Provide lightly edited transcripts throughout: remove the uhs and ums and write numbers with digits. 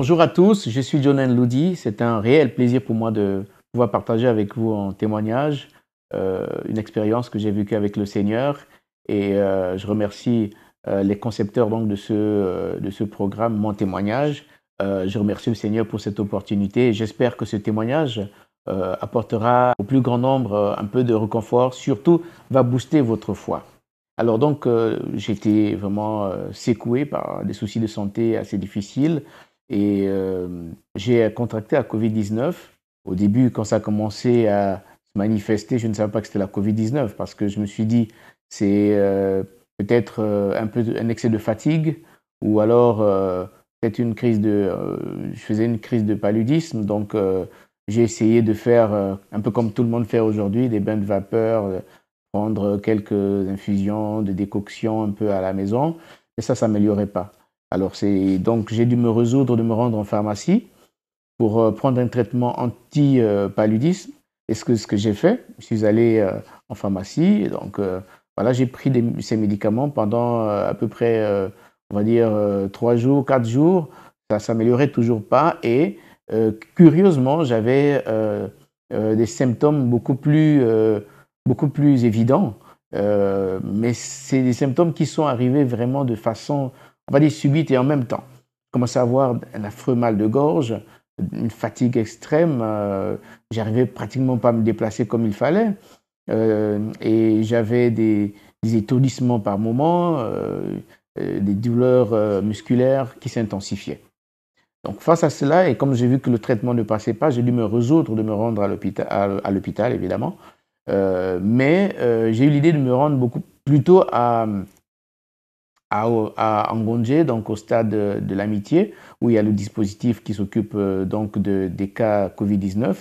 Bonjour à tous, je suis Jonan Loudi. C'est un réel plaisir pour moi de pouvoir partager avec vous en témoignage une expérience que j'ai vécue avec le Seigneur. Et je remercie les concepteurs donc, de ce programme, Mon témoignage. Je remercie le Seigneur pour cette opportunité et j'espère que ce témoignage apportera au plus grand nombre un peu de réconfort, surtout va booster votre foi. Alors donc, j'ai été vraiment secoué par des soucis de santé assez difficiles et j'ai contracté la Covid-19. Au début, quand ça a commencé à se manifester, je ne savais pas que c'était la Covid-19 parce que je me suis dit c'est peut-être un peu un excès de fatigue ou alors peut-être une crise je faisais une crise de paludisme. Donc, j'ai essayé de faire un peu comme tout le monde fait aujourd'hui, des bains de vapeur, prendre quelques infusions de décoction un peu à la maison, mais ça ne s'améliorait pas. Alors donc j'ai dû me résoudre de me rendre en pharmacie pour prendre un traitement anti-paludisme. Et ce que j'ai fait, je suis allé en pharmacie, donc voilà, j'ai pris ces médicaments pendant à peu près, on va dire, 3 jours, 4 jours. Ça ne s'améliorait toujours pas et curieusement, j'avais des symptômes beaucoup plus évidents. Mais c'est des symptômes qui sont arrivés vraiment de façon, on va dire, subite et en même temps. Je commençais à avoir un affreux mal de gorge, une fatigue extrême. J'arrivais pratiquement pas à me déplacer comme il fallait. Et j'avais des étourdissements par moments, des douleurs musculaires qui s'intensifiaient. Donc face à cela, et comme j'ai vu que le traitement ne passait pas, j'ai dû me résoudre de me rendre à l'hôpital, évidemment. Mais j'ai eu l'idée de me rendre beaucoup plutôt à Ngonje, donc au stade de l'amitié, où il y a le dispositif qui s'occupe donc des cas Covid-19.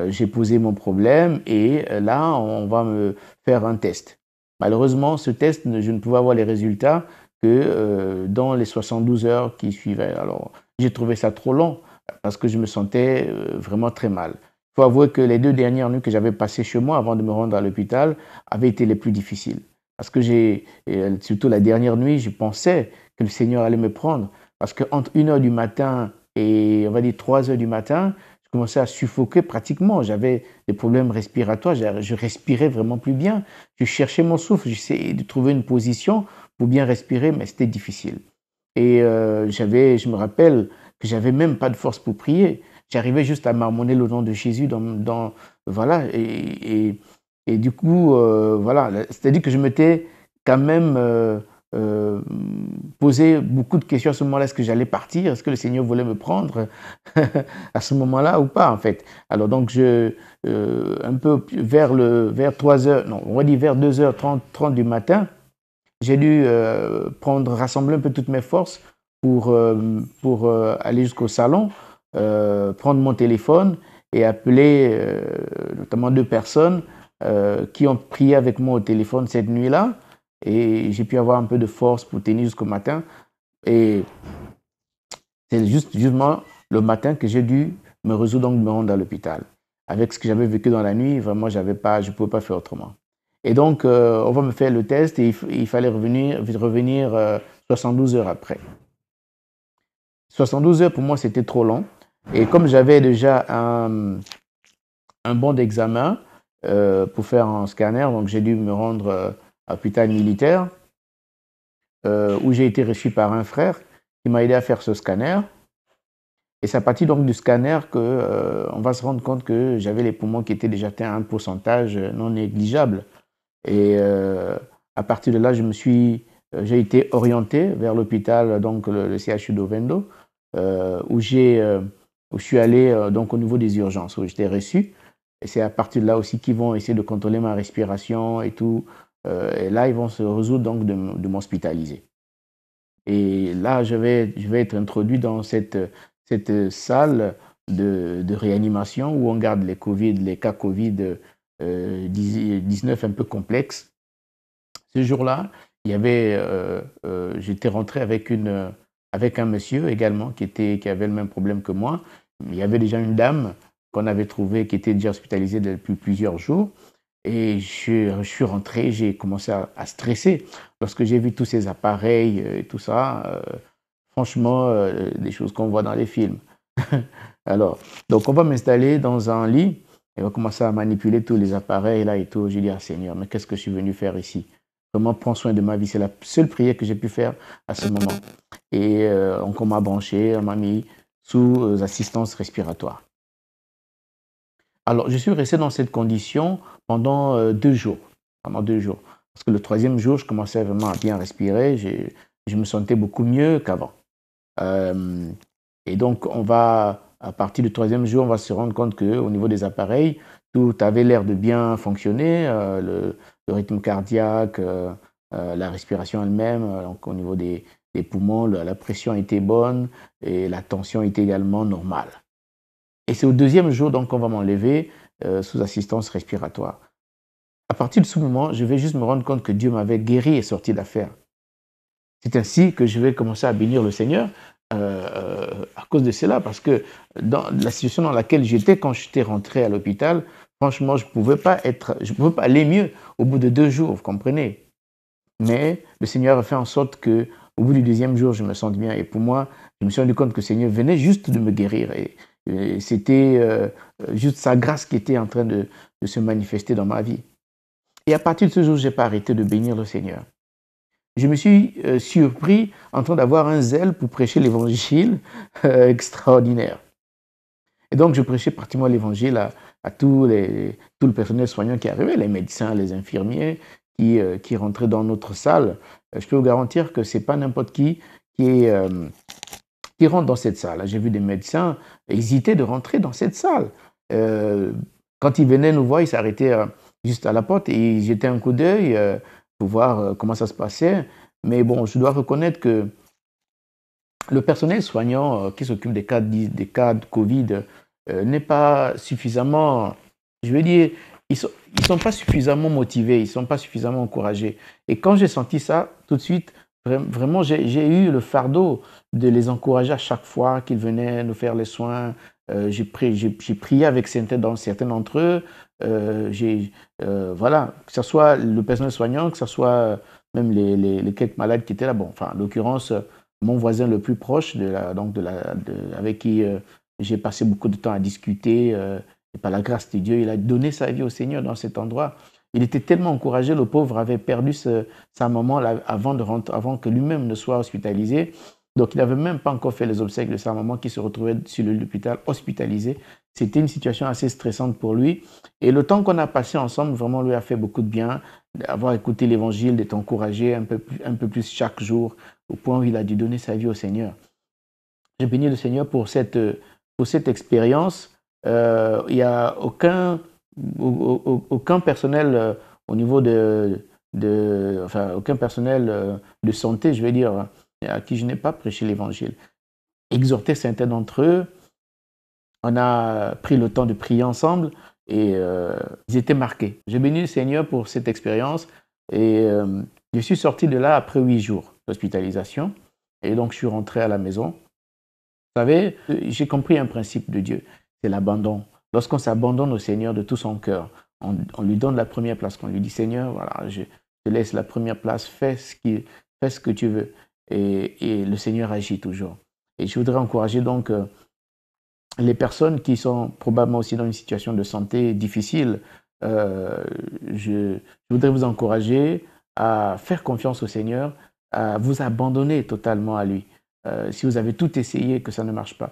J'ai posé mon problème et là, on va me faire un test. Malheureusement, ce test, je ne pouvais avoir les résultats que dans les 72 heures qui suivaient. Alors, j'ai trouvé ça trop long parce que je me sentais vraiment très mal. Il faut avouer que les 2 dernières nuits que j'avais passées chez moi avant de me rendre à l'hôpital avaient été les plus difficiles. Parce que surtout la dernière nuit, je pensais que le Seigneur allait me prendre. Parce qu'entre 1 heure du matin et on va dire 3 heures du matin, je commençais à suffoquer pratiquement. J'avais des problèmes respiratoires, je respirais vraiment plus bien. Je cherchais mon souffle, j'essayais de trouver une position pour bien respirer, mais c'était difficile. Et je me rappelle que j'avais même pas de force pour prier. J'arrivais juste à marmonner le nom de Jésus voilà. Et du coup, voilà, c'est-à-dire que je m'étais quand même euh, posé beaucoup de questions à ce moment-là. Est-ce que j'allais partir? Est-ce que le Seigneur voulait me prendre à ce moment-là ou pas, en fait? Alors donc, un peu vers 3 heures, non, on va dire vers 2h30 du matin, j'ai dû rassembler un peu toutes mes forces pour aller jusqu'au salon, prendre mon téléphone et appeler notamment 2 personnes qui ont prié avec moi au téléphone cette nuit-là. Et j'ai pu avoir un peu de force pour tenir jusqu'au matin. Et c'est justement le matin que j'ai dû me résoudre donc de me rendre à l'hôpital. Avec ce que j'avais vécu dans la nuit, vraiment, je ne pouvais pas faire autrement. Et donc, on va me faire le test et il fallait revenir 72 heures après. 72 heures, pour moi, c'était trop long. Et comme j'avais déjà un bon d'examen pour faire un scanner, donc j'ai dû me rendre à l'hôpital militaire où j'ai été reçu par un frère qui m'a aidé à faire ce scanner. Et c'est à partir donc du scanner qu'on va se rendre compte que j'avais les poumons qui étaient déjà atteints à un pourcentage non négligeable. Et à partir de là, j'ai été orienté vers l'hôpital, donc le CHU d'Ovendo, où je suis allé donc au niveau des urgences, où j'étais reçu. Et c'est à partir de là aussi qu'ils vont essayer de contrôler ma respiration et tout. Et là, ils vont se résoudre donc de m'hospitaliser. Et là, je vais être introduit dans cette salle de réanimation où on garde les cas Covid-19 un peu complexes. Ce jour-là, j'étais rentré avec un monsieur également qui avait le même problème que moi. Il y avait déjà une dame qu'on avait trouvée qui était déjà hospitalisée depuis plusieurs jours. Et je suis rentré, j'ai commencé à stresser lorsque j'ai vu tous ces appareils et tout ça. franchement, des choses qu'on voit dans les films. Alors, donc on va m'installer dans un lit et on va commencer à manipuler tous les appareils là et tout. J'ai dit, ah Seigneur, mais qu'est-ce que je suis venu faire ici? Vraiment, prends soin de ma vie. C'est la seule prière que j'ai pu faire à ce moment. Et on m'a branché, on m'a mis sous assistance respiratoire. Alors, je suis resté dans cette condition pendant 2 jours. Pendant 2 jours. Parce que le troisième jour, je commençais vraiment à bien respirer. Je me sentais beaucoup mieux qu'avant. Euh, et donc, à partir du troisième jour, on va se rendre compte qu'au niveau des appareils, tout avait l'air de bien fonctionner. Le rythme cardiaque, la respiration elle-même, donc au niveau des poumons, la pression était bonne et la tension était également normale. Et c'est au deuxième jour donc qu'on va m'enlever sous assistance respiratoire. À partir de ce moment, je vais juste me rendre compte que Dieu m'avait guéri et sorti d'affaire. C'est ainsi que je vais commencer à bénir le Seigneur à cause de cela, parce que dans la situation dans laquelle j'étais quand j'étais rentré à l'hôpital, franchement, je ne pouvais pas aller mieux au bout de 2 jours, vous comprenez. Mais le Seigneur a fait en sorte que, au bout du deuxième jour, je me sente bien. Et pour moi, je me suis rendu compte que le Seigneur venait juste de me guérir. Et c'était juste sa grâce qui était en train de se manifester dans ma vie. Et à partir de ce jour, je n'ai pas arrêté de bénir le Seigneur. Je me suis surpris en train d'avoir un zèle pour prêcher l'évangile extraordinaire. Et donc, je prêchais pratiquement l'évangile à tout le personnel soignant qui arrivait, les médecins, les infirmiers qui rentraient dans notre salle. Je peux vous garantir que ce n'est pas n'importe qui rentre dans cette salle. J'ai vu des médecins hésiter de rentrer dans cette salle. Quand ils venaient nous voir, ils s'arrêtaient juste à la porte et ils jetaient un coup d'œil pour voir comment ça se passait. Mais bon, je dois reconnaître que le personnel soignant qui s'occupe des cas de Covid n'est pas suffisamment, je veux dire, ils sont pas suffisamment motivés, ils ne sont pas suffisamment encouragés. Et quand j'ai senti ça, tout de suite, vraiment, j'ai eu le fardeau de les encourager à chaque fois qu'ils venaient nous faire les soins. J'ai prié avec certains d'entre eux. Voilà, que ce soit le personnel soignant, que ce soit même les quelques malades qui étaient là. Bon, enfin, en l'occurrence, mon voisin le plus proche, avec qui j'ai passé beaucoup de temps à discuter, et par la grâce de Dieu, il a donné sa vie au Seigneur dans cet endroit. Il était tellement encouragé, le pauvre avait perdu sa maman avant que lui-même ne soit hospitalisé. Donc, il n'avait même pas encore fait les obsèques de sa maman qui se retrouvait sur l'hôpital hospitalisé. C'était une situation assez stressante pour lui. Et le temps qu'on a passé ensemble, vraiment, lui a fait beaucoup de bien. D'avoir écouté l'évangile, d'être encouragé un peu plus chaque jour, au point où il a dû donner sa vie au Seigneur. J'ai béni le Seigneur pour cette expérience. Il n'y a aucun personnel au niveau enfin, aucun personnel de santé, je vais dire, à qui je n'ai pas prêché l'évangile. Exhorté certains d'entre eux, on a pris le temps de prier ensemble et ils étaient marqués. J'ai béni le Seigneur pour cette expérience et je suis sorti de là après 8 jours d'hospitalisation et donc je suis rentré à la maison. Vous savez, j'ai compris un principe de Dieu, c'est l'abandon. Lorsqu'on s'abandonne au Seigneur de tout son cœur, on lui donne la première place, qu'on lui dit Seigneur, voilà, je te laisse la première place, fais ce que tu veux. Et le Seigneur agit toujours. Et je voudrais encourager donc les personnes qui sont probablement aussi dans une situation de santé difficile. Je voudrais vous encourager à faire confiance au Seigneur, à vous abandonner totalement à lui. Si vous avez tout essayé, que ça ne marche pas,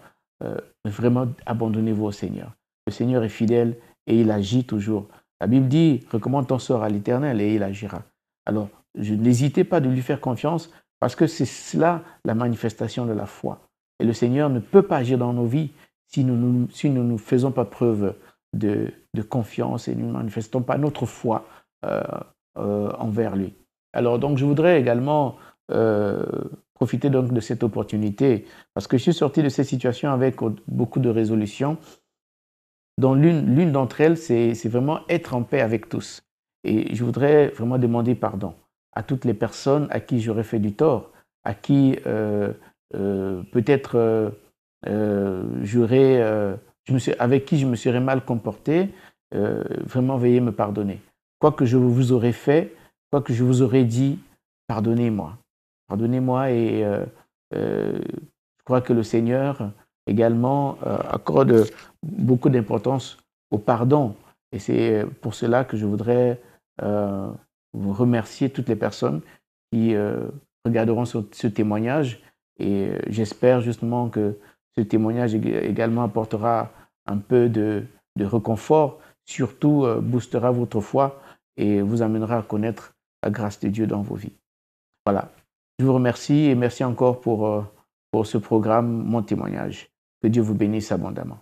vraiment abandonnez-vous au Seigneur. Le Seigneur est fidèle et il agit toujours. La Bible dit, recommande ton sort à l'Éternel et il agira. Alors, n'hésitez pas de lui faire confiance parce que c'est cela la manifestation de la foi. Et le Seigneur ne peut pas agir dans nos vies si nous ne faisons pas preuve de confiance et nous ne manifestons pas notre foi envers lui. Alors, donc, je voudrais également profiter donc de cette opportunité parce que je suis sorti de cette situation avec beaucoup de résolutions dont l'une d'entre elles, c'est vraiment être en paix avec tous. Et je voudrais vraiment demander pardon à toutes les personnes à qui j'aurais fait du tort, à qui peut-être avec qui je me serais mal comporté. Vraiment, veuillez me pardonner. Quoi que je vous aurais fait, quoi que je vous aurais dit, pardonnez-moi. Pardonnez-moi et Je crois que le Seigneur également accorde beaucoup d'importance au pardon. Et c'est pour cela que je voudrais vous remercier toutes les personnes qui regarderont ce témoignage. Et j'espère justement que ce témoignage également apportera un peu de réconfort, surtout boostera votre foi et vous amènera à connaître la grâce de Dieu dans vos vies. Voilà. Je vous remercie et merci encore pour ce programme, mon témoignage. Que Dieu vous bénisse abondamment.